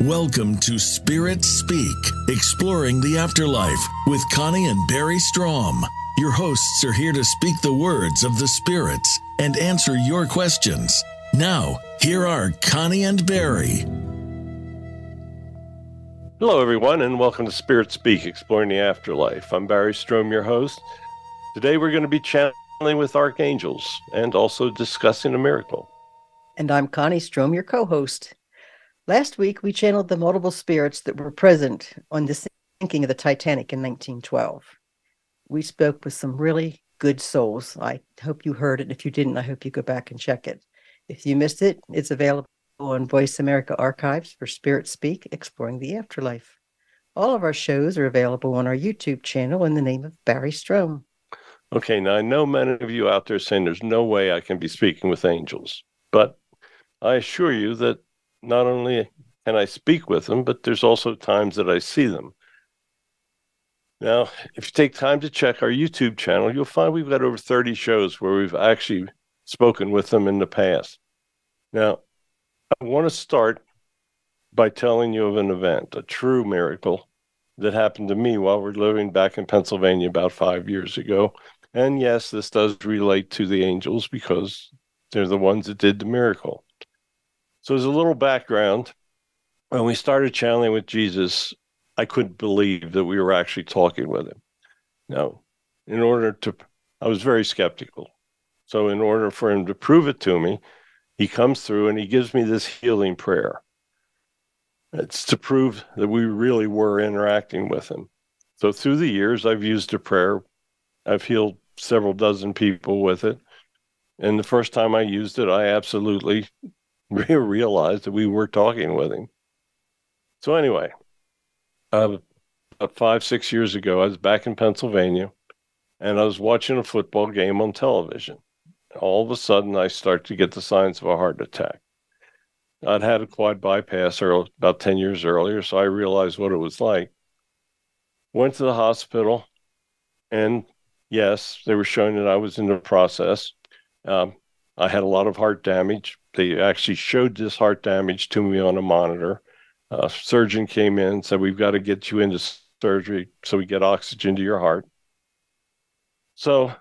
Welcome to Spirit Speak, exploring the afterlife with Connie and Barry Strohm. Your hosts are here to speak the words of the spirits and answer your questions. Now, here are Connie and Barry. Hello, everyone, and welcome to Spirit Speak, exploring the afterlife. I'm Barry Strohm, your host. Today, we're going to be channeling with Archangels and also discussing a miracle. And I'm Connie Strohm, your co-host. Last week, we channeled the multiple spirits that were present on the sinking of the Titanic in 1912. We spoke with some really good souls. I hope you heard it. If you didn't, I hope you go back and check it. If you missed it, it's available on Voice America Archives for Spirit Speak, Exploring the Afterlife. All of our shows are available on our YouTube channel in the name of Barry Strohm. Okay, now I know many of you out there saying there's no way I can be speaking with angels, but I assure you that not only can I speak with them, but there's also times that I see them. Now, if you take time to check our YouTube channel, you'll find we've got over 30 shows where we've actually spoken with them in the past. Now, I want to start by telling you of an event, a true miracle that happened to me while we're living back in Pennsylvania about 5 years ago. And yes, this does relate to the angels because they're the ones that did the miracle. So as a little background, when we started channeling with Jesus, I couldn't believe that we were actually talking with him. Now, I was very skeptical. So in order for him to prove it to me, he comes through and he gives me this healing prayer. It's to prove that we really were interacting with him. So through the years, I've used the prayer. I've healed several dozen people with it. And the first time I used it, I absolutely realized that we were talking with him. So anyway, about 5-6 years ago, I was back in Pennsylvania, and I was watching a football game on television. All of a sudden, I start to get the signs of a heart attack. I'd had a quad bypass about 10 years earlier, so I realized what it was like. Went to the hospital, and yes, they were showing that I was in the process. I had a lot of heart damage. They actually showed this heart damage to me on a monitor. A surgeon came in and said, we've got to get you into surgery so we get oxygen to your heart. So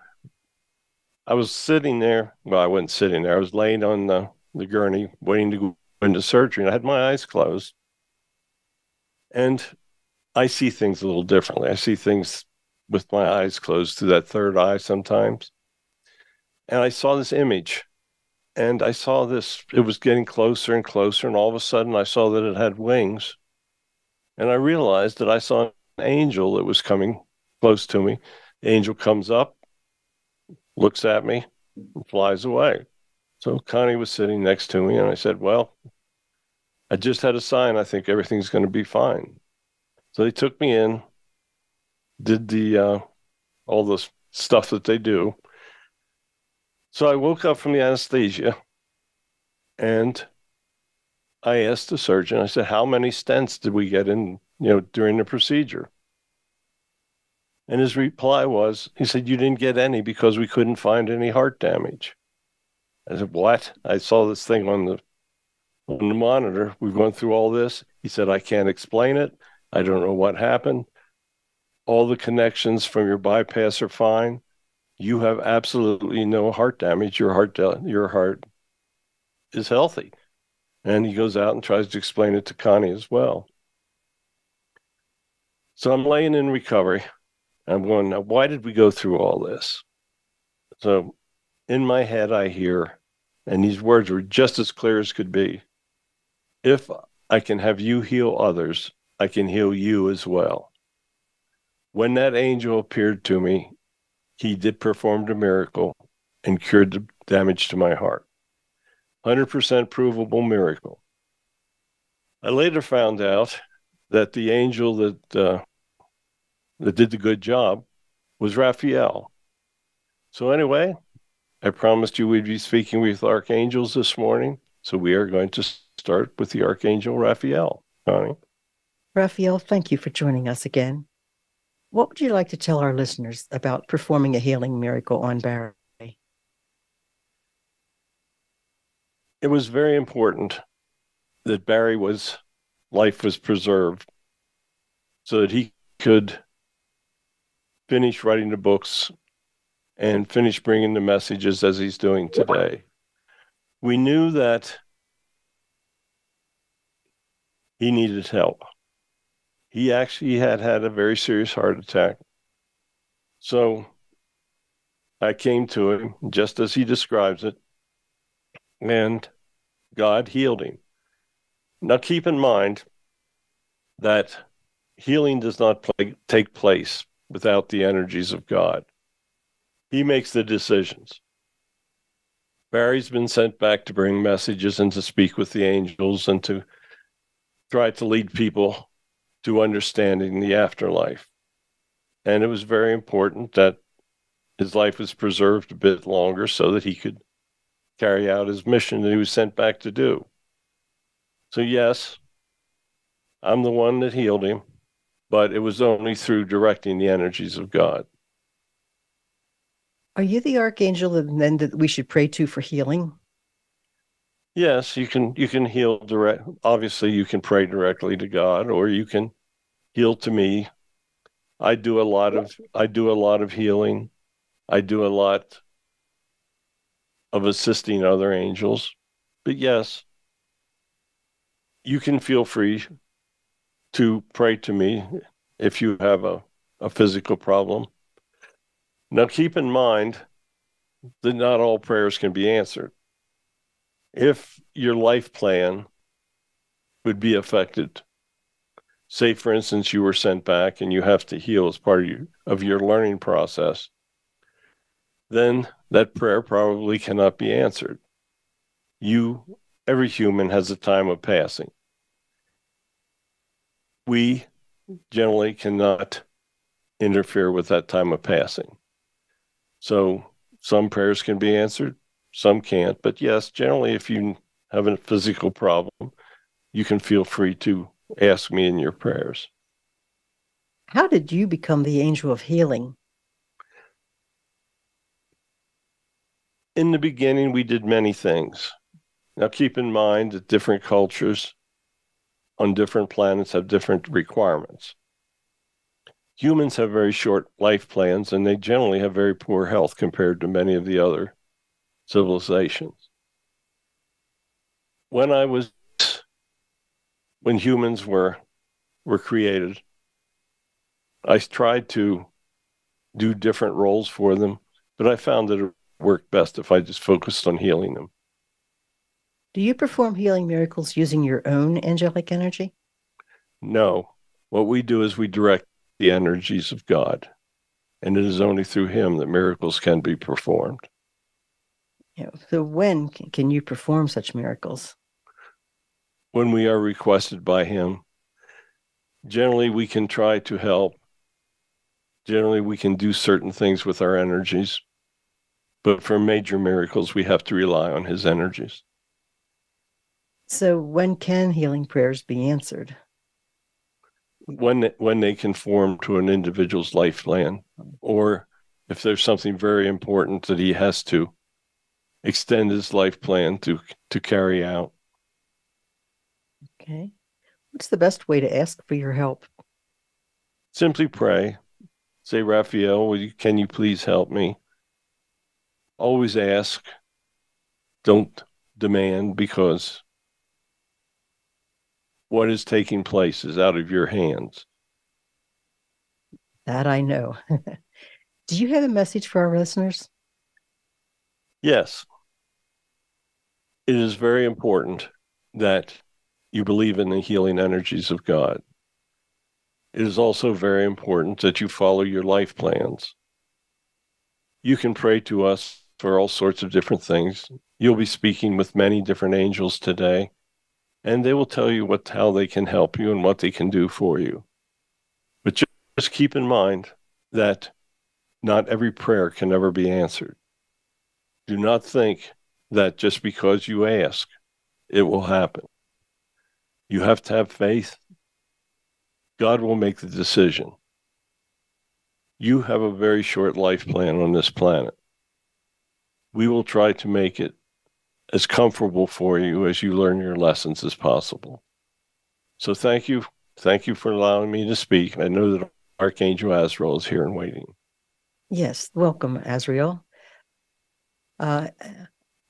I was sitting there. Well, I wasn't sitting there. I was laying on the gurney waiting to go into surgery, and I had my eyes closed. And I see things a little differently. I see things with my eyes closed through that third eye sometimes. And I saw this image. And I saw this, it was getting closer and closer, and all of a sudden I saw that it had wings. And I realized that I saw an angel that was coming close to me. The angel comes up, looks at me, and flies away. So Connie was sitting next to me, and I said, well, I just had a sign. I think everything's going to be fine. So they took me in, did all the stuff that they do. So I woke up from the anesthesia, and I asked the surgeon, I said, how many stents did we get in, during the procedure? And his reply was, he said, you didn't get any because we couldn't find any heart damage. I said, what? I saw this thing on the monitor. We've gone through all this. He said, I can't explain it. I don't know what happened. All the connections from your bypass are fine. You have absolutely no heart damage. Your heart is healthy. And he goes out and tries to explain it to Connie as well. So I'm laying in recovery. I'm going, now, why did we go through all this? So in my head, I hear, and these words were just as clear as could be, if I can have you heal others, I can heal you as well. When that angel appeared to me, he did perform a miracle and cured the damage to my heart. 100% provable miracle. I later found out that the angel that did the good job was Raphael. So anyway, I promised you we'd be speaking with archangels this morning. So we are going to start with the Archangel Raphael. Connie? Raphael, thank you for joining us again. What would you like to tell our listeners about performing a healing miracle on Barry? It was very important that Barry was life was preserved so that he could finish writing the books and finish bringing the messages as he's doing today. We knew that he needed help. He actually had a very serious heart attack. So I came to him just as he describes it, and God healed him. Now keep in mind that healing does not take place without the energies of God. He makes the decisions. Barry's been sent back to bring messages and to speak with the angels and to try to lead people to understanding the afterlife. And it was very important that his life was preserved a bit longer so that he could carry out his mission that he was sent back to do. So yes, I'm the one that healed him, but it was only through directing the energies of God. Are you the archangel then that we should pray to for healing? Yes, you can heal direct. Obviously, you can pray directly to God, or you can heal to me. I do a lot of healing. I do a lot of assisting other angels. But yes, you can feel free to pray to me if you have a physical problem. Now, keep in mind that not all prayers can be answered. If your life plan would be affected, say, for instance, you were sent back and you have to heal as part of your learning process, then that prayer probably cannot be answered. Every human has a time of passing. We generally cannot interfere with that time of passing. So some prayers can be answered, some can't. But yes, generally, if you have a physical problem, you can feel free to ask me in your prayers. How did you become the angel of healing? In the beginning, we did many things. Now, keep in mind that different cultures on different planets have different requirements. Humans have very short life plans, and they generally have very poor health compared to many of the other civilizations. When humans were created, I tried to do different roles for them, but I found that it worked best if I just focused on healing them. Do you perform healing miracles using your own angelic energy? No. What we do is we direct the energies of God, and it is only through him that miracles can be performed. So when can you perform such miracles? When we are requested by him. Generally, we can try to help. Generally, we can do certain things with our energies. But for major miracles, we have to rely on his energies. So when can healing prayers be answered? When they conform to an individual's life plan, or if there's something very important that he has to extend his life plan to carry out. Okay. What's the best way to ask for your help? Simply pray. Say, Raphael, can you please help me? Always ask. Don't demand, because what is taking place is out of your hands. That I know. Do you have a message for our listeners? Yes. It is very important that you believe in the healing energies of God. It is also very important that you follow your life plans. You can pray to us for all sorts of different things. You'll be speaking with many different angels today, and they will tell you how they can help you and what they can do for you. But just keep in mind that not every prayer can ever be answered. Do not think that just because you ask, it will happen. You have to have faith. God will make the decision. You have a very short life plan on this planet. We will try to make it as comfortable for you as you learn your lessons as possible. So thank you. Thank you for allowing me to speak. I know that Archangel Azrael is here and waiting. Yes, welcome, Azrael.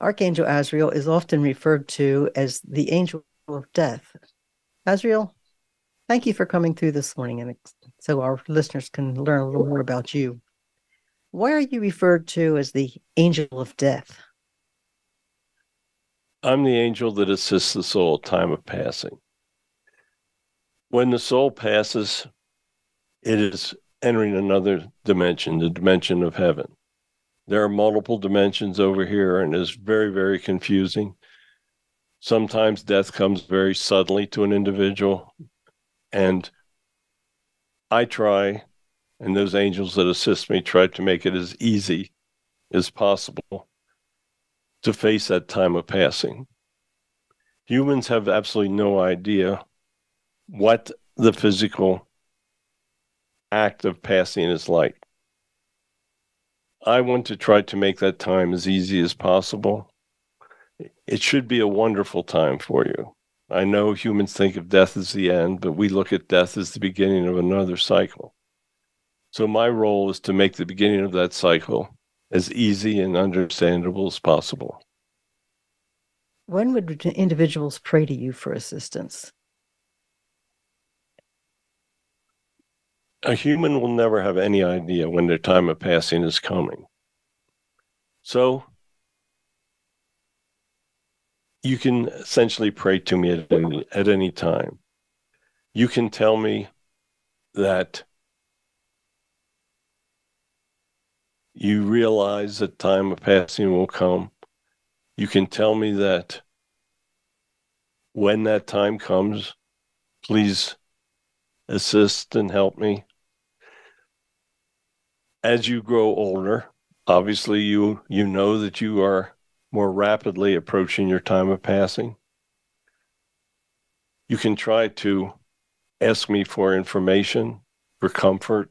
Archangel Azrael is often referred to as the angel of death. Azrael, thank you for coming through this morning, and so our listeners can learn a little more about you. Why are you referred to as the angel of death? I'm the angel that assists the soul at time of passing. When the soul passes, it is entering another dimension, the dimension of heaven. There are multiple dimensions over here, and it's very, very confusing. Sometimes death comes very suddenly to an individual, and I try, and those angels that assist me try to make it as easy as possible to face that time of passing. Humans have absolutely no idea what the physical act of passing is like. I want to try to make that time as easy as possible. It should be a wonderful time for you. I know humans think of death as the end, but we look at death as the beginning of another cycle. So my role is to make the beginning of that cycle as easy and understandable as possible. When would individuals pray to you for assistance? A human will never have any idea when their time of passing is coming. So you can essentially pray to me at any time. You can tell me that you realize that time of passing will come. You can tell me that when that time comes, please assist and help me. As you grow older, obviously you know that you are more rapidly approaching your time of passing. You can try to ask me for information, for comfort.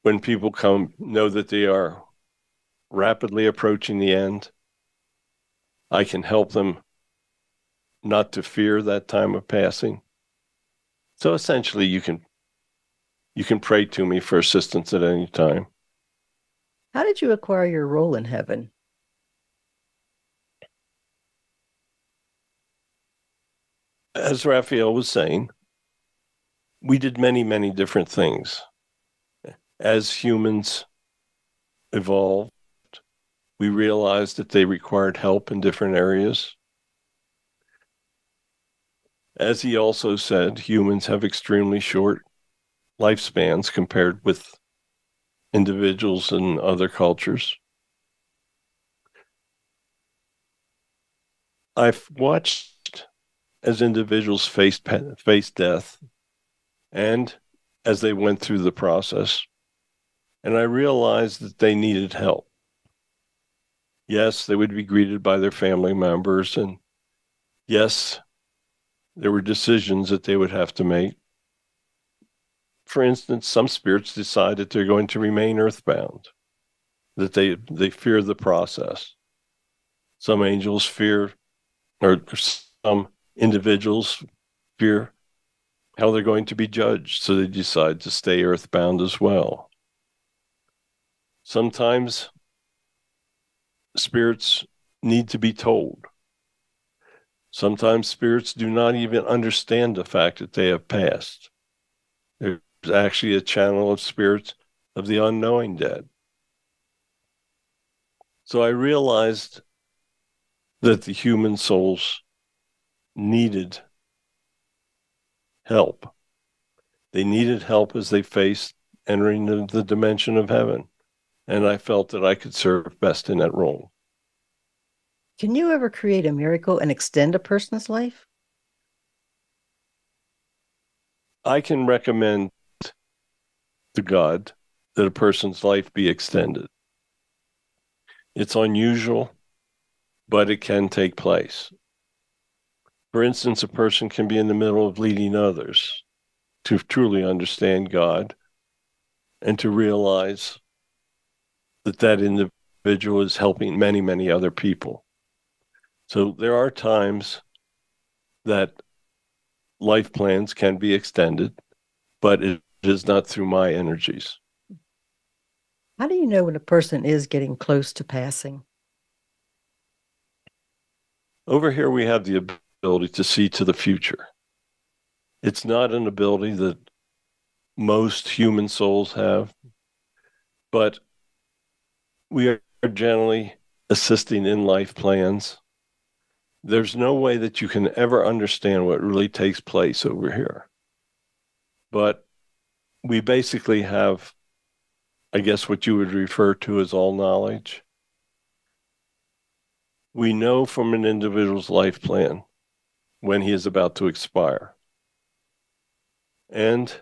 When people know that they are rapidly approaching the end, I can help them not to fear that time of passing. So essentially, you can pray to me for assistance at any time. How did you acquire your role in heaven? As Raphael was saying, we did many, many different things. As humans evolved, we realized that they required help in different areas. As he also said, humans have extremely short lifespans compared with individuals in other cultures. I've watched as individuals face death and as they went through the process, and I realized that they needed help. Yes, they would be greeted by their family members, and yes, there were decisions that they would have to make. For instance, some spirits decide that they're going to remain earthbound, that they fear the process. Some angels fear, or some individuals fear how they're going to be judged, so they decide to stay earthbound as well. Sometimes spirits need to be told. Sometimes spirits do not even understand the fact that they have passed. There's actually a channel of spirits of the unknowing dead. So I realized that the human souls needed help. They needed help as they faced entering the dimension of heaven. And I felt that I could serve best in that role. Can you ever create a miracle and extend a person's life? I can recommend to God that a person's life be extended. It's unusual, but it can take place. For instance, a person can be in the middle of leading others to truly understand God and to realize that individual is helping many, many other people. So there are times that life plans can be extended, but it is not through my energies. How do you know when a person is getting close to passing? Over here, we have the ability to see to the future. It's not an ability that most human souls have, but we are generally assisting in life plans. There's no way that you can ever understand what really takes place over here. But we basically have, I guess, what you would refer to as all knowledge. We know from an individual's life plan when he is about to expire. And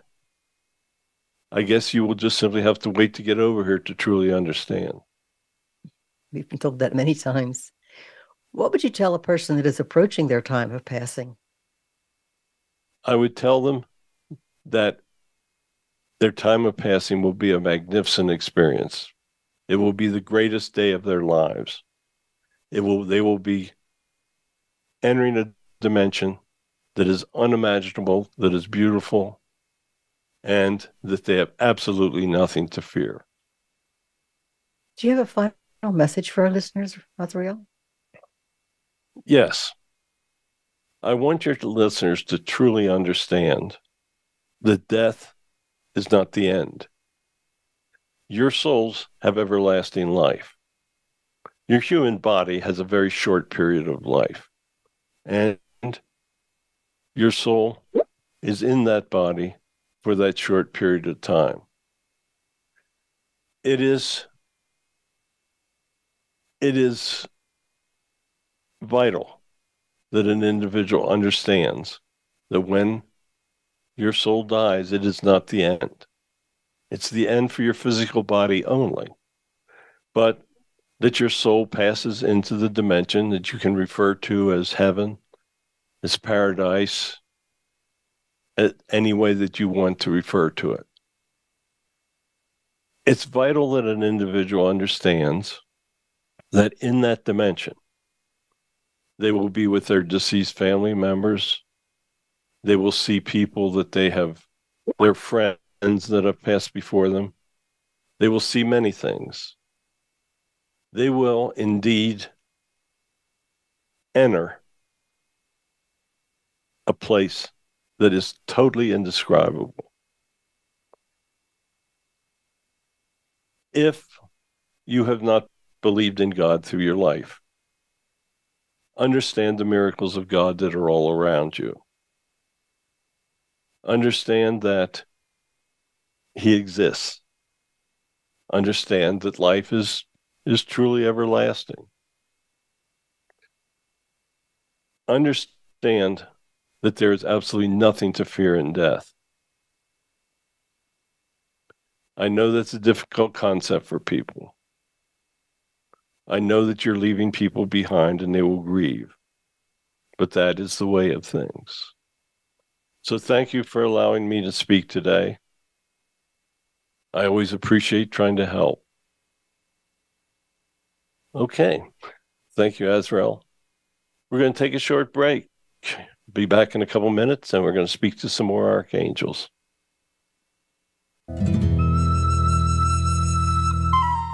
I guess you will just simply have to wait to get over here to truly understand. We've been told that many times. What would you tell a person that is approaching their time of passing? I would tell them that their time of passing will be a magnificent experience. It will be the greatest day of their lives. They will be entering a dimension that is unimaginable, that is beautiful, and that they have absolutely nothing to fear. Do you have a final message for our listeners, Azrael? Yes. I want your listeners to truly understand that death is not the end. Your souls have everlasting life. Your human body has a very short period of life. And your soul is in that body for that short period of time. It is vital that an individual understands that when your soul dies, it is not the end. It's the end for your physical body only. But that your soul passes into the dimension that you can refer to as heaven, as paradise, any way that you want to refer to it. It's vital that an individual understands that in that dimension, they will be with their deceased family members. They will see people that they have, their friends that have passed before them. They will see many things. They will indeed enter a place that is totally indescribable. If you have not believed in God through your life, understand the miracles of God that are all around you. Understand that He exists. Understand that life is truly everlasting. Understand that there is absolutely nothing to fear in death. I know that's a difficult concept for people. I know that you're leaving people behind and they will grieve, but that is the way of things. So thank you for allowing me to speak today. I always appreciate trying to help. Okay. Thank you, Azrael. We're going to take a short break. Be back in a couple minutes, and we're going to speak to some more archangels.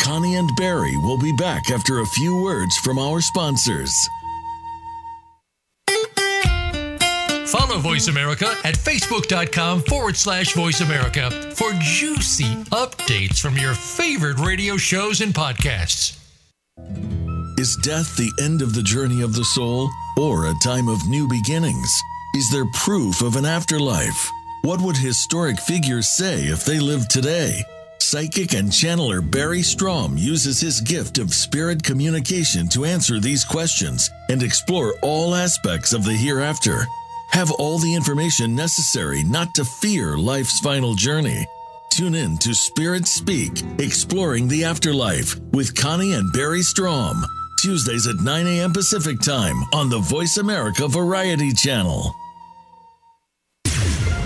Connie and Barry will be back after a few words from our sponsors. Follow Voice America at facebook.com/Voice America for juicy updates from your favorite radio shows and podcasts. Is death the end of the journey of the soul or a time of new beginnings? Is there proof of an afterlife? What would historic figures say if they lived today? Psychic and channeler Barry Strohm uses his gift of spirit communication to answer these questions and explore all aspects of the hereafter. Have all the information necessary not to fear life's final journey. Tune in to Spirit Speak, Exploring the Afterlife with Connie and Barry Strohm. Tuesdays at 9 a.m. Pacific Time on the Voice America Variety Channel.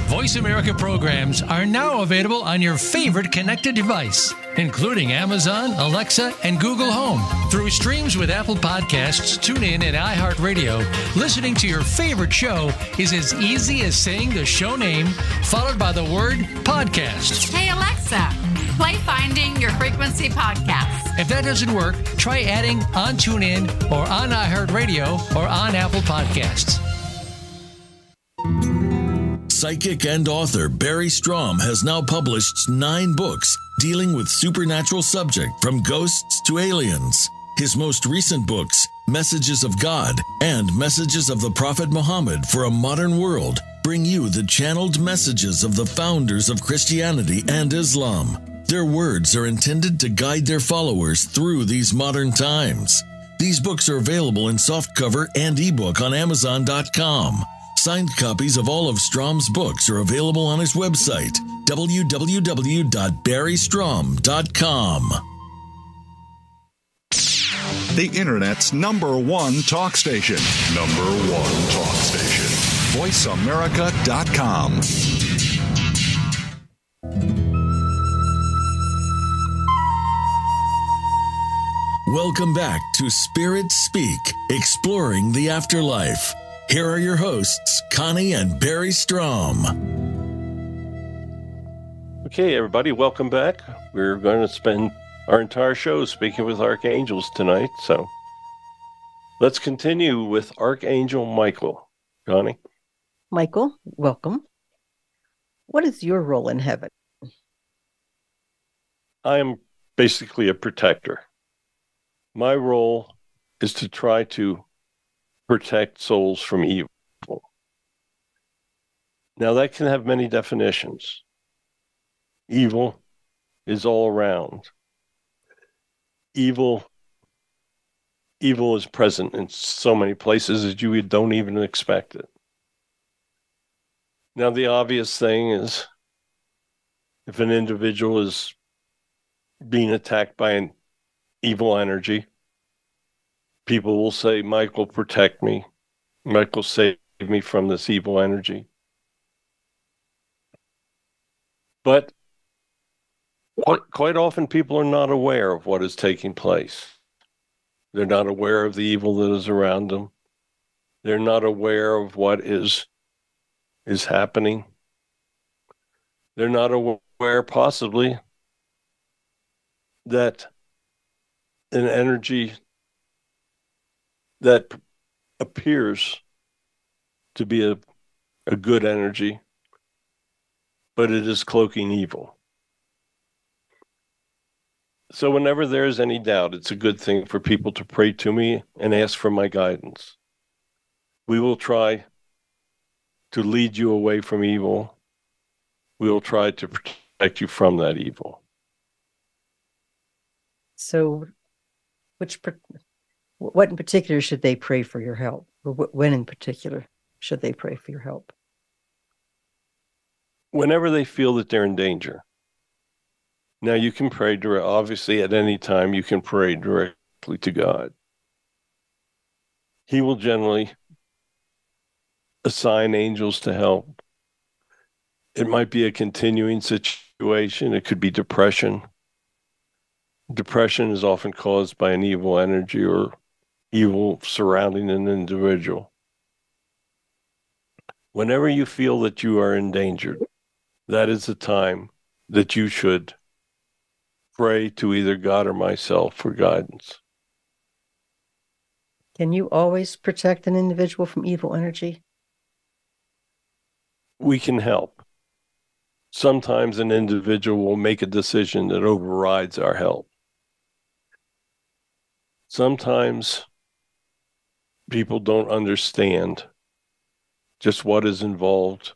Voice America programs are now available on your favorite connected device. including Amazon, Alexa, and Google Home. Through streams with Apple Podcasts, TuneIn, and iHeartRadio, listening to your favorite show is as easy as saying the show name followed by the word podcast. Hey, Alexa, play Finding Your Frequency podcast. If that doesn't work, try adding on TuneIn or on iHeartRadio or on Apple Podcasts. Psychic and author Barry Strohm has now published 9 books dealing with supernatural subject from ghosts to aliens. His most recent books, Messages of God and Messages of the Prophet Muhammad for a Modern World, bring you the channeled messages of the founders of Christianity and Islam. Their words are intended to guide their followers through these modern times. These books are available in softcover and ebook on Amazon.com. Signed copies of all of Strohm's books are available on his website, www.barrystrom.com. The Internet's #1 talk station. #1 talk station. VoiceAmerica.com. Welcome back to Spirit Speak, Exploring the Afterlife. Here are your hosts, Connie and Barry Strohm. Okay, everybody, welcome back. We're going to spend our entire show speaking with Archangels tonight, so let's continue with Archangel Michael. Connie? Michael, welcome. What is your role in heaven? I am basically a protector. My role is to try to protect souls from evil. Now, that can have many definitions. Evil is all around. Evil is present in so many places that you don't even expect it. Now, the obvious thing is if an individual is being attacked by an evil energy, people will say, Michael, protect me. Michael, save me from this evil energy. But quite often people are not aware of what is taking place. They're not aware of the evil that is around them. They're not aware of what is happening. They're not aware, possibly, that an energy that appears to be a good energy, but it is cloaking evil. So whenever there is any doubt, it's a good thing for people to pray to me and ask for my guidance. We will try to lead you away from evil. We will try to protect you from that evil. So what in particular should they pray for your help? Or when in particular should they pray for your help? Whenever they feel that they're in danger. Now, you can pray obviously at any time you can pray directly to God. He will generally assign angels to help. It might be a continuing situation. It could be depression. Depression is often caused by an evil energy or evil surrounding an individual. Whenever you feel that you are endangered, that is the time that you should pray to either God or myself for guidance. Can you always protect an individual from evil energy? We can help. Sometimes an individual will make a decision that overrides our help. Sometimes people don't understand just what is involved,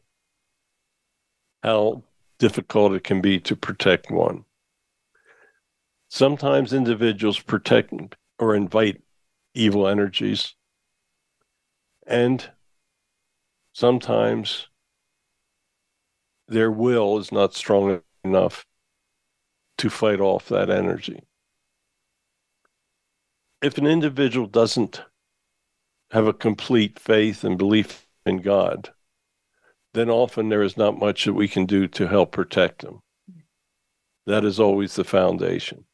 how difficult it can be to protect one. Sometimes individuals protect or invite evil energies, and sometimes their will is not strong enough to fight off that energy. If an individual doesn't have a complete faith and belief in God, then often there is not much that we can do to help protect them. That is always the foundation.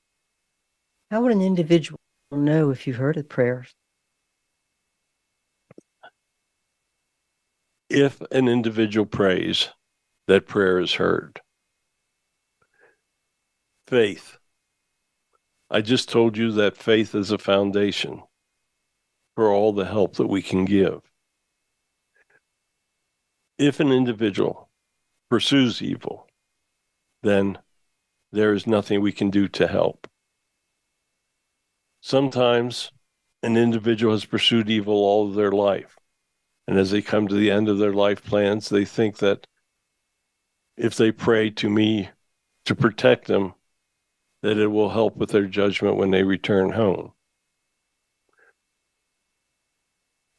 How would an individual know if you've heard of prayers? If an individual prays, that prayer is heard. Faith. I just told you that faith is a foundation for all the help that we can give. If an individual pursues evil, then there is nothing we can do to help. Sometimes an individual has pursued evil all of their life. And as they come to the end of their life plans, they think that if they pray to me to protect them, that it will help with their judgment when they return home.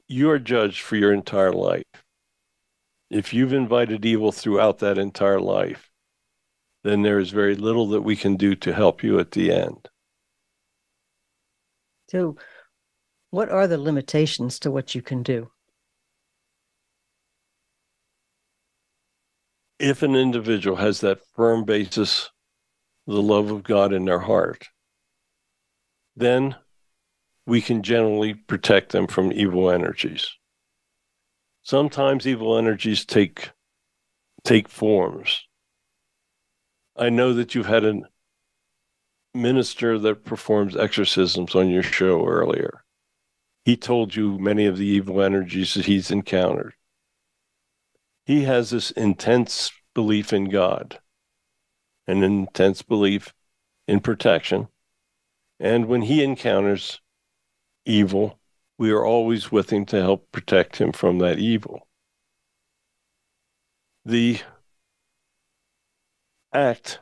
You are judged for your entire life. If you've invited evil throughout that entire life, then there is very little that we can do to help you at the end. So, what are the limitations to what you can do? If an individual has that firm basis, the love of God in their heart, then we can generally protect them from evil energies. Sometimes evil energies take forms. I know that you've had a minister that performs exorcisms on your show earlier. He told you many of the evil energies that he's encountered. He has this intense belief in God, an intense belief in protection. And when he encounters evil, we are always with him to help protect him from that evil. The act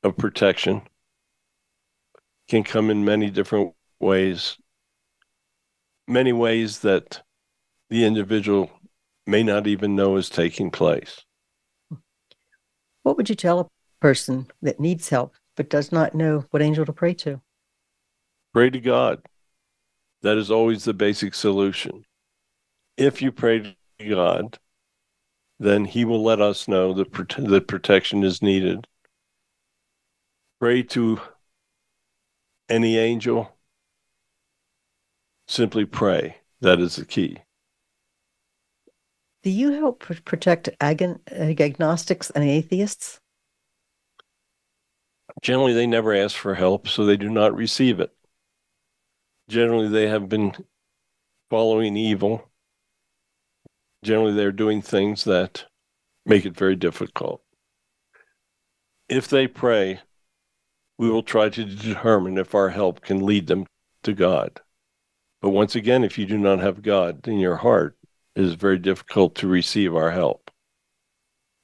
of protection can come in many different ways, many ways that the individual may not even know is taking place. What would you tell a person that needs help but does not know what angel to pray to? Pray to God. That is always the basic solution. If you pray to God, then he will let us know that protection is needed. Pray to any angel. Simply pray. That is the key. Do you help protect agnostics and atheists? Generally, they never ask for help, so they do not receive it. Generally, they have been following evil. Generally, they're doing things that make it very difficult. If they pray, we will try to determine if our help can lead them to God. But once again, if you do not have God in your heart, it is very difficult to receive our help.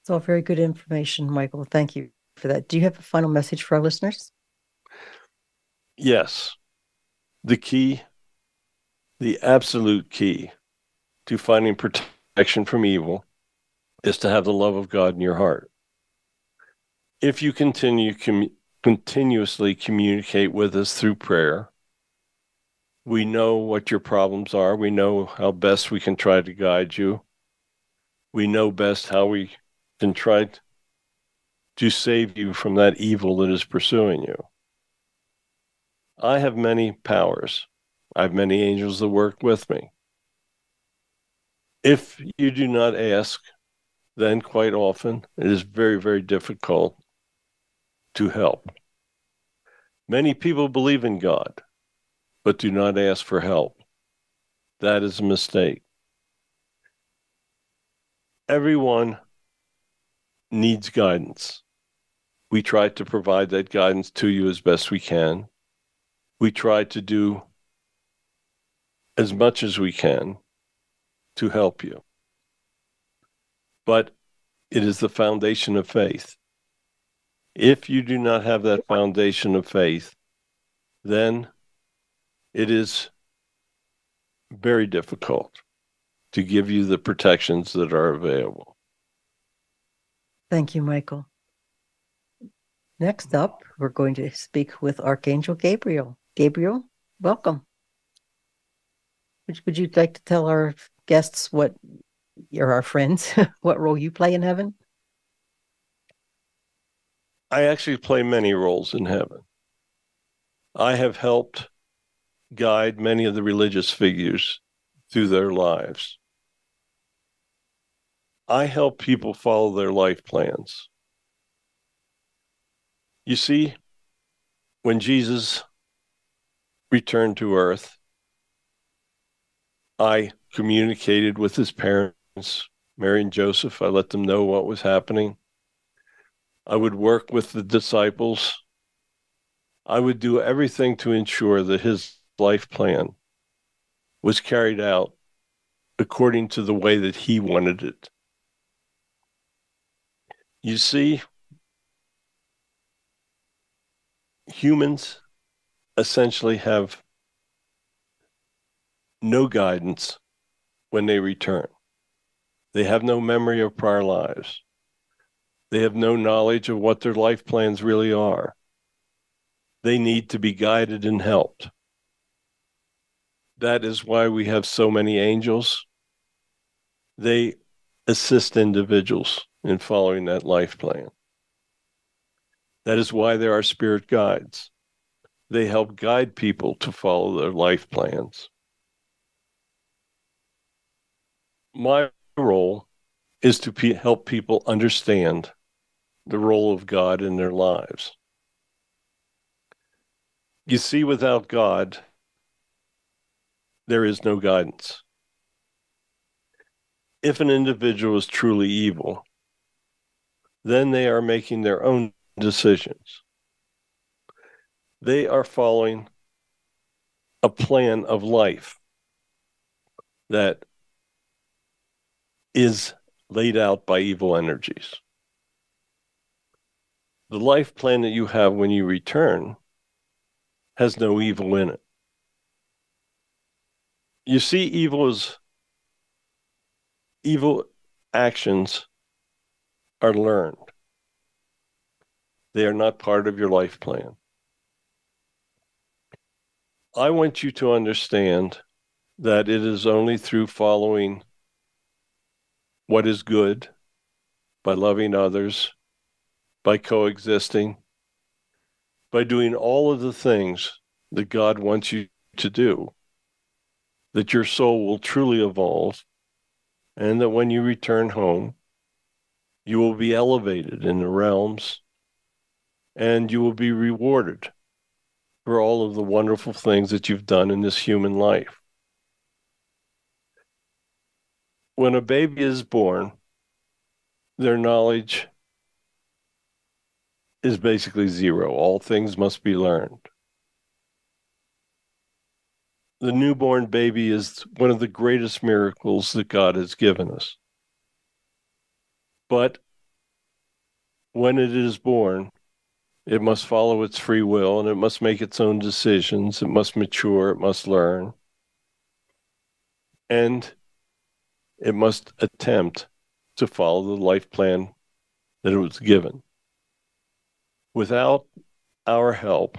It's all very good information, Michael. Thank you for that. Do you have a final message for our listeners? Yes. The key, the absolute key to finding protection from evil is to have the love of God in your heart. If you continuously communicate with us through prayer, we know what your problems are. We know how best we can try to guide you. We know best how we can try to save you from that evil that is pursuing you. I have many powers. I have many angels that work with me. If you do not ask, then quite often it is very, very difficult to help. Many people believe in God, but do not ask for help. That is a mistake. Everyone needs guidance. We try to provide that guidance to you as best we can. We try to do as much as we can to help you. But it is the foundation of faith. If you do not have that foundation of faith, then it is very difficult to give you the protections that are available. Thank you, Michael. Next up, we're going to speak with Archangel Gabriel. Gabriel, welcome. Would you like to tell our guests what you're our friends, what role you play in heaven? I actually play many roles in heaven. I have helped guide many of the religious figures through their lives. I help people follow their life plans. You see, when Jesus returned to earth, I communicated with his parents, Mary and Joseph. I let them know what was happening. I would work with the disciples. I would do everything to ensure that his life plan was carried out according to the way that he wanted it. You see, humans essentially have no guidance when they return. They have no memory of prior lives. They have no knowledge of what their life plans really are. They need to be guided and helped. That is why we have so many angels. They assist individuals in following that life plan. That is why there are spirit guides. They help guide people to follow their life plans. My role is to help people understand the role of God in their lives. You see, without God, there is no guidance. If an individual is truly evil, then they are making their own decisions. They are following a plan of life that is laid out by evil energies. The life plan that you have when you return has no evil in it. You see, evil actions are learned. They are not part of your life plan. I want you to understand that it is only through following what is good, by loving others, by coexisting, by doing all of the things that God wants you to do, that your soul will truly evolve, and that when you return home, you will be elevated in the realms, and you will be rewarded for all of the wonderful things that you've done in this human life. When a baby is born, their knowledge is basically zero. All things must be learned. The newborn baby is one of the greatest miracles that God has given us. But when it is born, it must follow its free will, and it must make its own decisions. It must mature. It must learn. And it must attempt to follow the life plan that it was given. Without our help,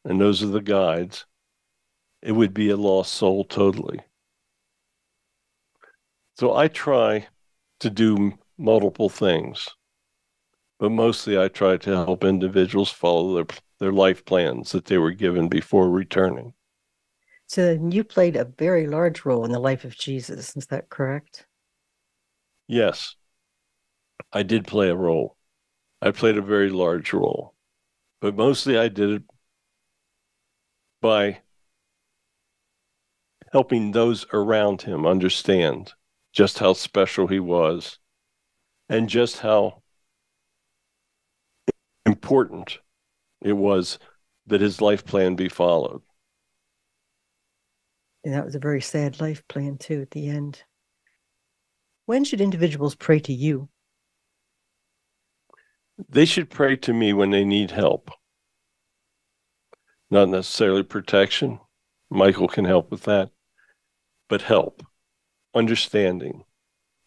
and those are the guides, it would be a lost soul totally. So I try to do multiple things, but mostly I try to help individuals follow their life plans that they were given before returning. So you played a very large role in the life of Jesus. Is that correct? Yes, I did play a role. I played a very large role, but mostly I did it by helping those around him understand just how special he was and just how important it was that his life plan be followed. And that was a very sad life plan, too, at the end. When should individuals pray to you? They should pray to me when they need help. Not necessarily protection. Michael can help with that. But help, understanding.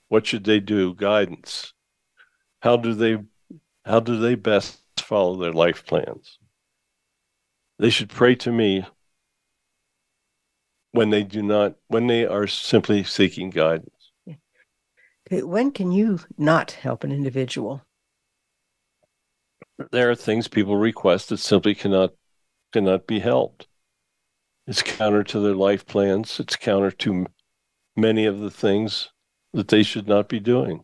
What should they do? Guidance. How do they best follow their life plans? They should pray to me when they are simply seeking guidance. Okay, when can you not help an individual? There are things people request that simply cannot be helped. It's counter to their life plans. It's counter to many of the things that they should not be doing.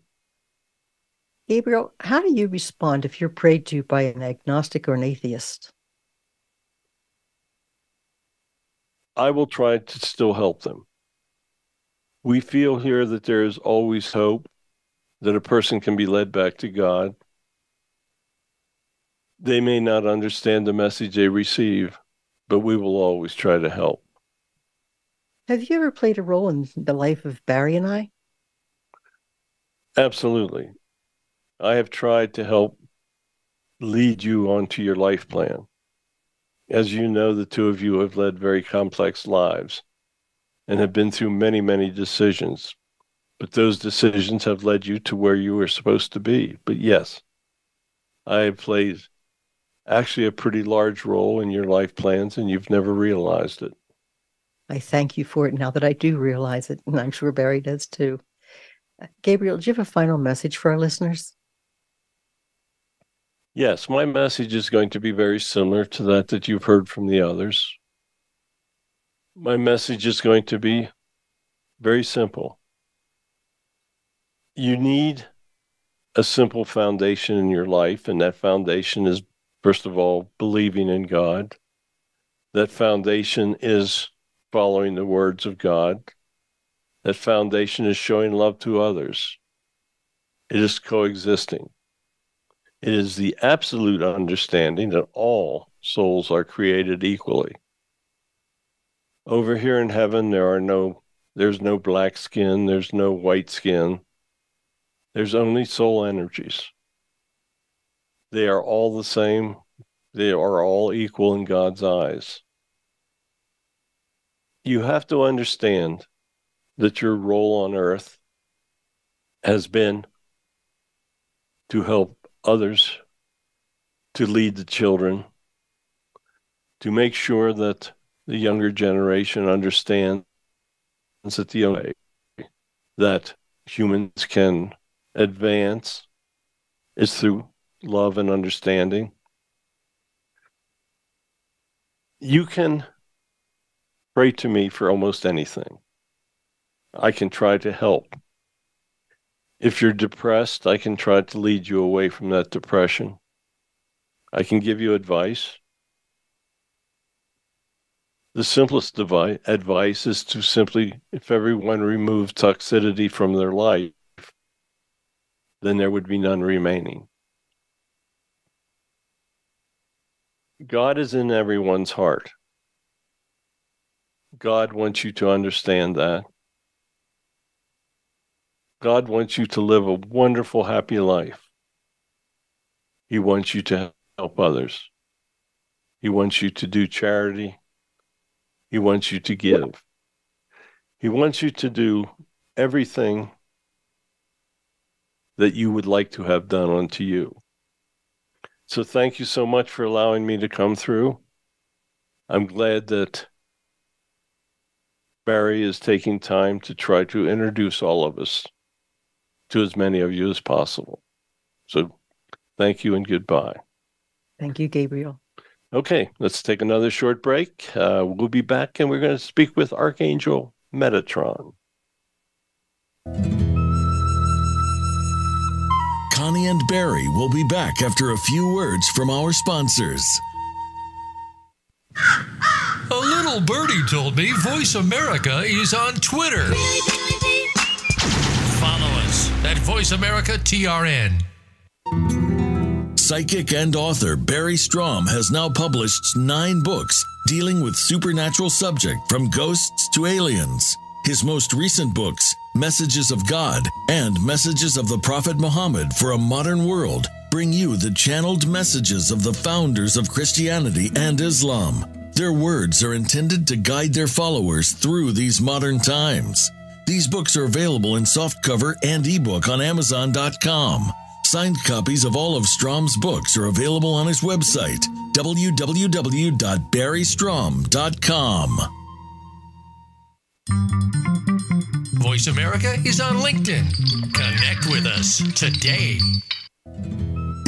Gabriel, how do you respond if you're prayed to by an agnostic or an atheist? I will try to still help them. We feel here that there is always hope, that a person can be led back to God. They may not understand the message they receive, but we will always try to help. Have you ever played a role in the life of Barry and I? Absolutely. I have tried to help lead you onto your life plan. As you know, the two of you have led very complex lives and have been through many, many decisions. But those decisions have led you to where you were supposed to be. But yes, I have played actually a pretty large role in your life plans, and you've never realized it. I thank you for it now that I do realize it, and I'm sure Barry does too. Gabriel, do you have a final message for our listeners? Yes, my message is going to be very similar to that you've heard from the others. My message is going to be very simple. You need a simple foundation in your life, and that foundation is, first of all, believing in God. That foundation is following the words of God. That foundation is showing love to others. It is coexisting. It is the absolute understanding that all souls are created equally. Over here in heaven, there's no black skin, there's no white skin. There's only soul energies. They are all the same. They are all equal in God's eyes. You have to understand that your role on earth has been to help others, to lead the children, to make sure that the younger generation understands that the only way that humans can advance is through love and understanding. You can pray to me for almost anything. I can try to help. If you're depressed, I can try to lead you away from that depression. I can give you advice. The simplest advice is to simply, if everyone removed toxicity from their life, then there would be none remaining. God is in everyone's heart. God wants you to understand that. God wants you to live a wonderful, happy life. He wants you to help others. He wants you to do charity. He wants you to give. He wants you to do everything that you would like to have done unto you. So thank you so much for allowing me to come through. I'm glad that Barry is taking time to try to introduce all of us to as many of you as possible. So thank you and goodbye. Thank you, Gabriel. Okay, let's take another short break. We'll be back and we're going to speak with Archangel Metatron. Connie and Barry will be back after a few words from our sponsors. A little birdie told me Voice America is on Twitter. Follow us at Voice America TRN. Psychic and author Barry Strohm has now published 9 books dealing with supernatural subjects from ghosts to aliens. His most recent books, Messages of God and Messages of the Prophet Muhammad for a Modern World, bring you the channeled messages of the founders of Christianity and Islam. Their words are intended to guide their followers through these modern times. These books are available in softcover and ebook on Amazon.com. Signed copies of all of Strom's books are available on his website, www.barrystrom.com. Voice America is on LinkedIn. Connect with us today.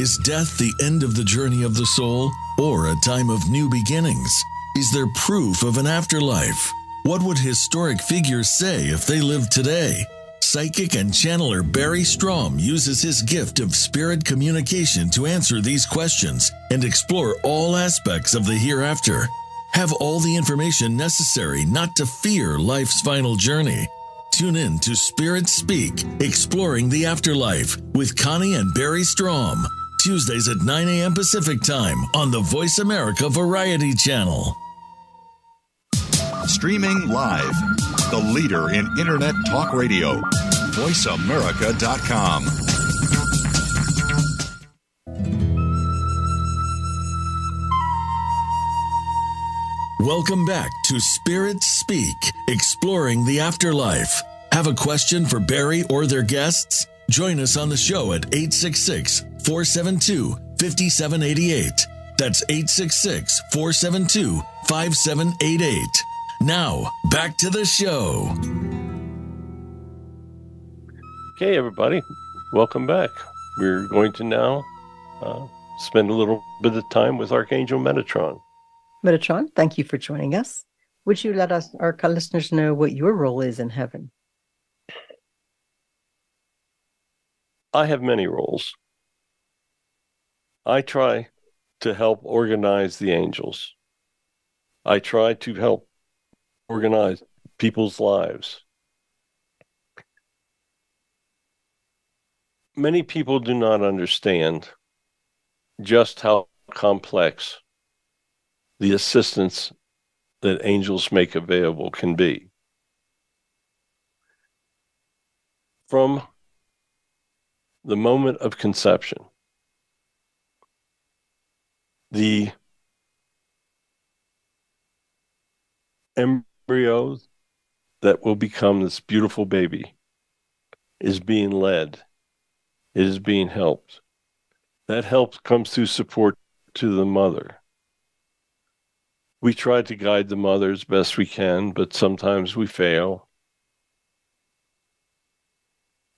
Is death the end of the journey of the soul, or a time of new beginnings? Is there proof of an afterlife? What would historic figures say if they lived today? Psychic and channeler Barry Strohm uses his gift of spirit communication to answer these questions and explore all aspects of the hereafter. Have all the information necessary not to fear life's final journey. Tune in to Spirit Speak, Exploring the Afterlife with Connie and Barry Strohm. Tuesdays at 9 a.m. Pacific Time on the Voice America Variety Channel. Streaming live, the leader in Internet talk radio, voiceamerica.com. Welcome back to Spirit Speak, Exploring the Afterlife. Have a question for Barry or their guests? Join us on the show at 866-472-5788. That's 866-472-5788. Now, back to the show. Okay, everybody, welcome back. We're going to now spend a little bit of time with Archangel Metatron. Metatron, thank you for joining us. Would you let us, our listeners, know what your role is in heaven? I have many roles. I try to help organize the angels. I try to help organize people's lives. Many people do not understand just how complex the assistance that angels make available can be. From the moment of conception, the embryo that will become this beautiful baby is being led. It is being helped. That help comes through support to the mother. We try to guide the mother as best we can, but sometimes we fail.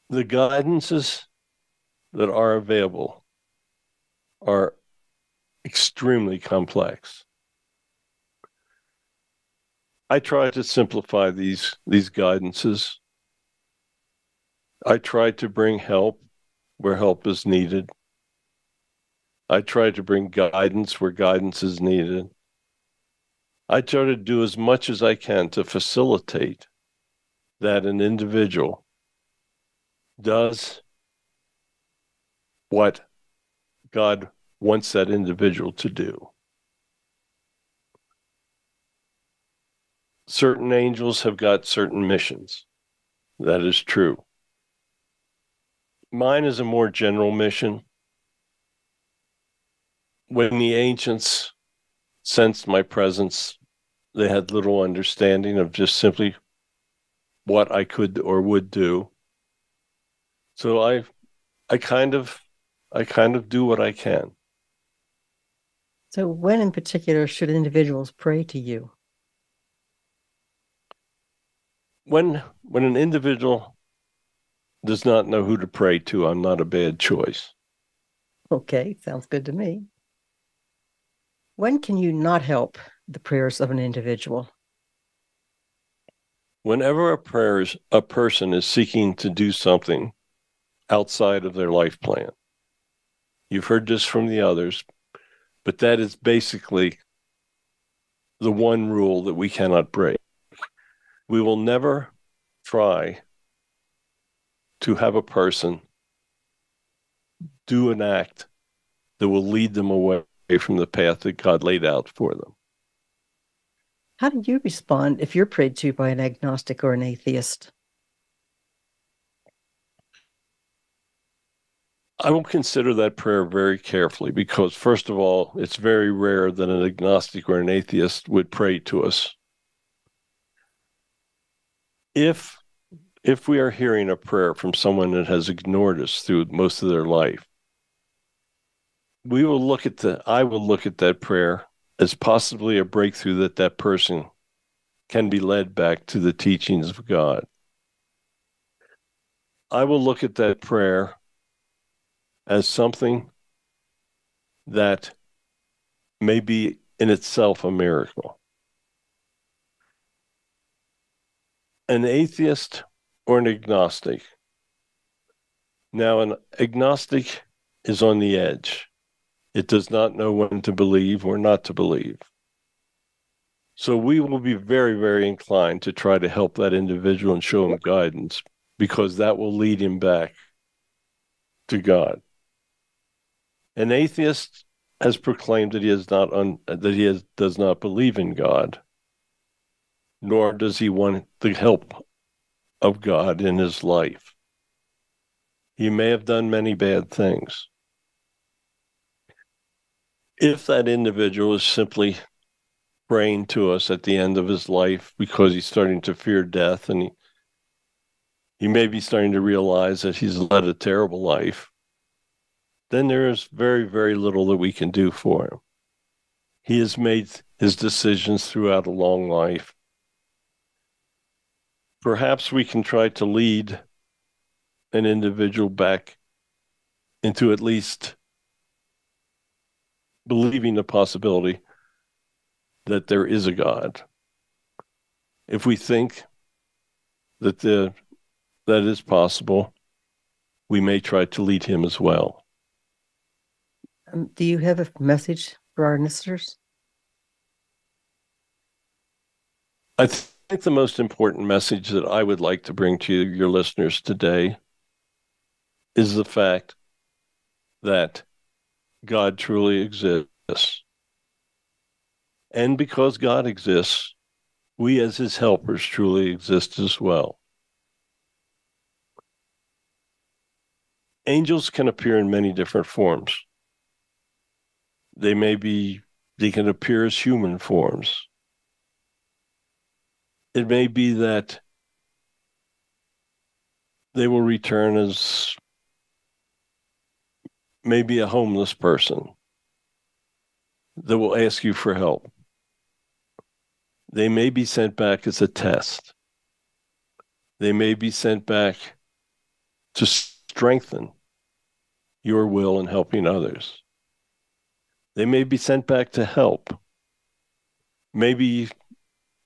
The guidances that are available are extremely complex. I try to simplify these guidances. I try to bring help where help is needed. I try to bring guidance where guidance is needed. I try to do as much as I can to facilitate that an individual does what God wants that individual to do. Certain angels have got certain missions. That is true. Mine is a more general mission. When the ancients sensed my presence, they had little understanding of just simply what I could or would do. So I kind of do what I can. So when in particular should individuals pray to you? When an individual does not know who to pray to, I'm not a bad choice. Okay, sounds good to me. When can you not help the prayers of an individual? Whenever a person is seeking to do something outside of their life plan. You've heard this from the others, but that is basically the one rule that we cannot break. We will never try to have a person do an act that will lead them away from the path that God laid out for them. How do you respond if you're prayed to by an agnostic or an atheist? I will consider that prayer very carefully because, first of all, it's very rare that an agnostic or an atheist would pray to us. If we are hearing a prayer from someone that has ignored us through most of their life, I will look at that prayer as possibly a breakthrough that person can be led back to the teachings of God. I will look at that prayer as something that may be in itself a miracle. An atheist or an agnostic. Now, an agnostic is on the edge. It does not know when to believe or not to believe. So we will be very, very inclined to try to help that individual and show him guidance, because that will lead him back to God. An atheist has proclaimed that he does not believe in God, nor does he want the help of God in his life. He may have done many bad things. If that individual is simply praying to us at the end of his life because he's starting to fear death, and he may be starting to realize that he's led a terrible life, then there is very, very little that we can do for him. He has made his decisions throughout a long life. Perhaps we can try to lead an individual back into at least believing the possibility that there is a God. If we think that that is possible, we may try to lead him as well. Do you have a message for our listeners? I think the most important message that I would like to bring to your listeners today is the fact that God truly exists. And because God exists, we as his helpers truly exist as well. Angels can appear in many different forms. They can appear as human forms. It may be that they will return as maybe a homeless person that will ask you for help. They may be sent back as a test. They may be sent back to strengthen your will in helping others. They may be sent back to help. Maybe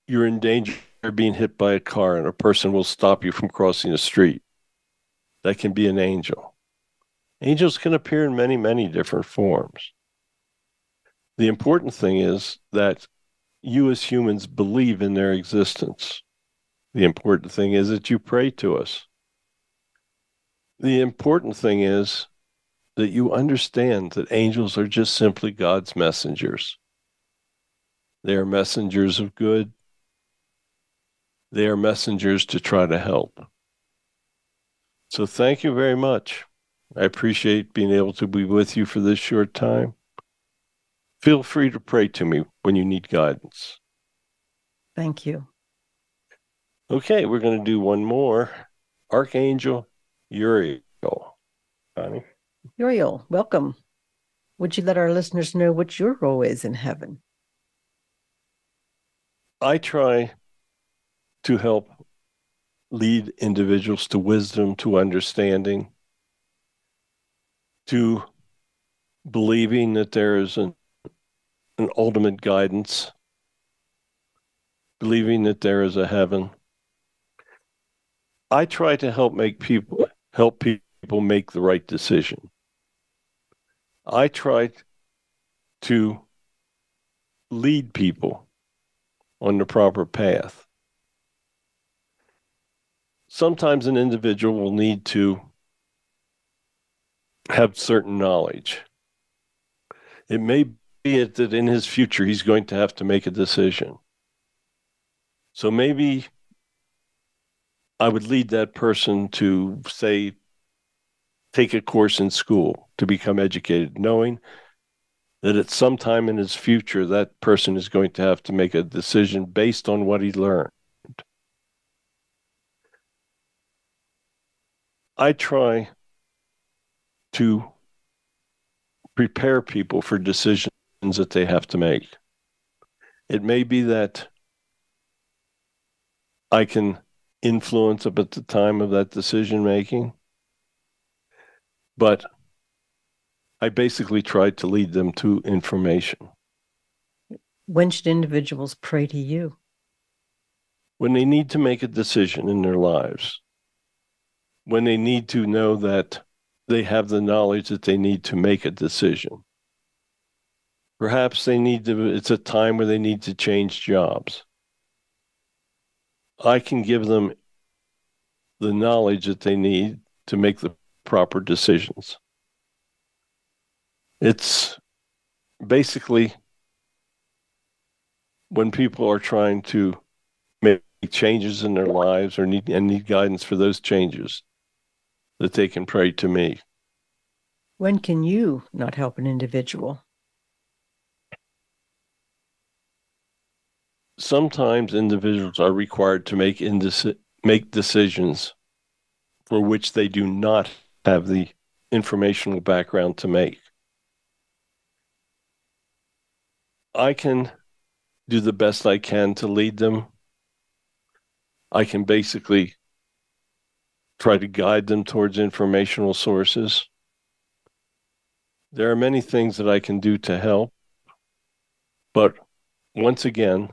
you're in danger of being hit by a car and a person will stop you from crossing the street. That can be an angel. Angels can appear in many, many different forms. The important thing is that you as humans believe in their existence. The important thing is that you pray to us. The important thing is that you understand that angels are just simply God's messengers. They are messengers of good. They are messengers to try to help. So thank you very much. I appreciate being able to be with you for this short time. Feel free to pray to me when you need guidance. Thank you. Okay, we're going to do one more. Archangel Uriel. Connie? Uriel, welcome. Would you let our listeners know what your role is in heaven? I try to help lead individuals to wisdom, to understanding, to believing that there is an ultimate guidance, believing that there is a heaven. I try to help people make the right decision. I try to lead people on the proper path. Sometimes an individual will need to have certain knowledge. It may be that in his future he's going to have to make a decision. So maybe I would lead that person to, say, take a course in school to become educated, knowing that at some time in his future that person is going to have to make a decision based on what he learned. I try to prepare people for decisions that they have to make. It may be that I can influence up at the time of that decision making, but I basically try to lead them to information. When should individuals pray to you? When they need to make a decision in their lives, when they need to know that they have the knowledge that they need to make a decision. Perhaps it's a time where they need to change jobs. I can give them the knowledge that they need to make the proper decisions. It's basically when people are trying to make changes in their lives or need guidance for those changes that they can pray to me. When can you not help an individual? Sometimes individuals are required to make decisions for which they do not have the informational background to make. I can do the best I can to lead them. I can basically try to guide them towards informational sources. There are many things that I can do to help, but once again,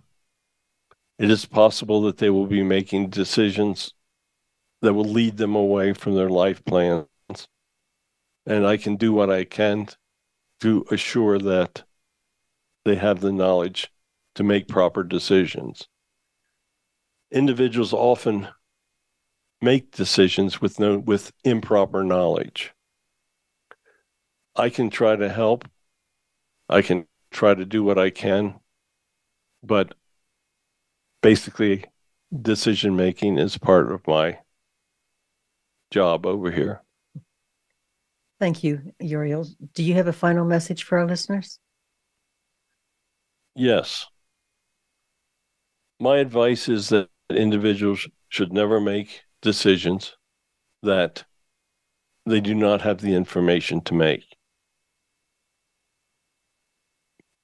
it is possible that they will be making decisions that will lead them away from their life plans. And I can do what I can to assure that they have the knowledge to make proper decisions. Individuals often make decisions with improper knowledge. I can try to help. I can try to do what I can, but basically, decision making is part of my job over here. Thank you, Uriel. Do you have a final message for our listeners? Yes. My advice is that individuals should never make decisions that they do not have the information to make.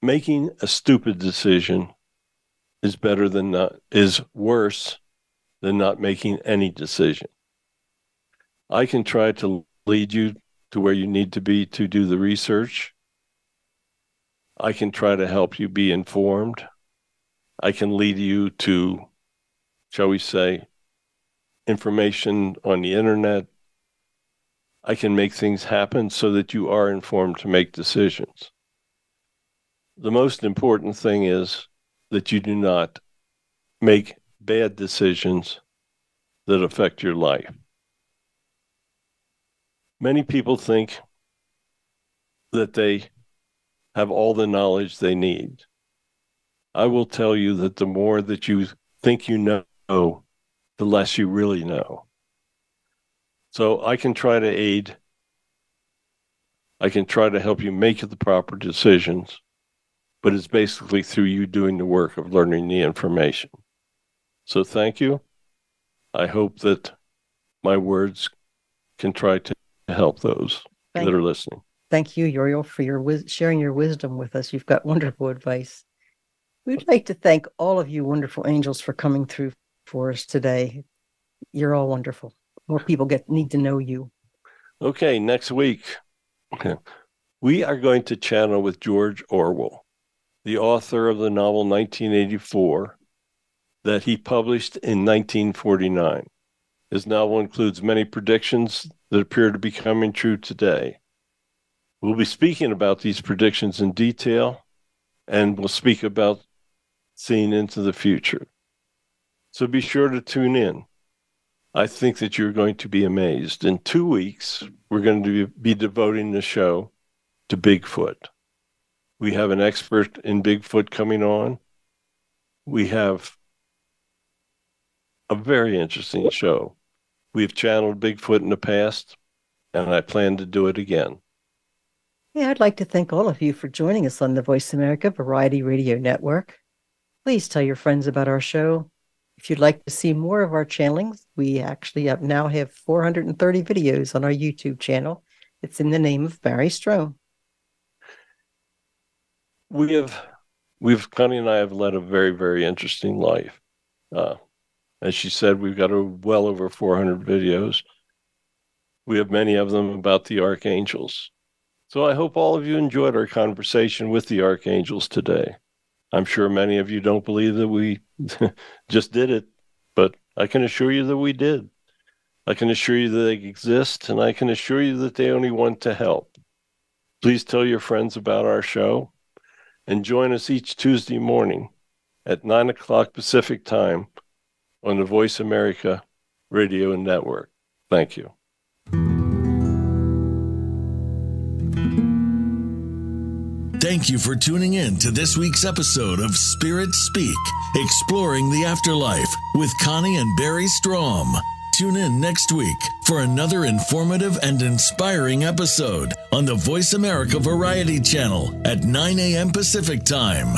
Making a stupid decision is worse than not making any decision. I can try to lead you to where you need to be to do the research. I can try to help you be informed. I can lead you to, shall we say, information on the internet. I can make things happen so that you are informed to make decisions. The most important thing is that you do not make bad decisions that affect your life. Many people think that they have all the knowledge they need. I will tell you that the more that you think you know, the less you really know. So I can try to aid. I can try to help you make the proper decisions, but it's basically through you doing the work of learning the information. So thank you. I hope that my words can try to help those that are listening. Thank you, Uriel, for sharing your wisdom with us. You've got wonderful advice. We'd like to thank all of you wonderful angels for coming through for us today. You're all wonderful. More people need to know you. Okay, next week, we are going to channel with George Orwell, the author of the novel 1984 that he published in 1949. His novel includes many predictions that appear to be coming true today. We'll be speaking about these predictions in detail, and we'll speak about seeing into the future. So be sure to tune in. I think that you're going to be amazed. In 2 weeks, we're going to be devoting the show to Bigfoot. We have an expert in Bigfoot coming on. We have a very interesting show. We've channeled Bigfoot in the past, and I plan to do it again. Yeah, I'd like to thank all of you for joining us on the Voice America Variety Radio Network. Please tell your friends about our show. If you'd like to see more of our channelings, we actually now have 430 videos on our YouTube channel. It's in the name of Barry Strohm. Connie and I have led a very, very interesting life. As she said, we've got well over 400 videos. We have many of them about the Archangels. So I hope all of you enjoyed our conversation with the Archangels today. I'm sure many of you don't believe that we just did it, but I can assure you that we did. I can assure you that they exist, and I can assure you that they only want to help. Please tell your friends about our show, and join us each Tuesday morning at 9 o'clock Pacific Time on the Voice America Radio Network. Thank you. Thank you for tuning in to this week's episode of Spirit Speak, Exploring the Afterlife with Connie and Barry Strohm. Tune in next week for another informative and inspiring episode on the Voice America Variety Channel at 9 a.m. Pacific Time.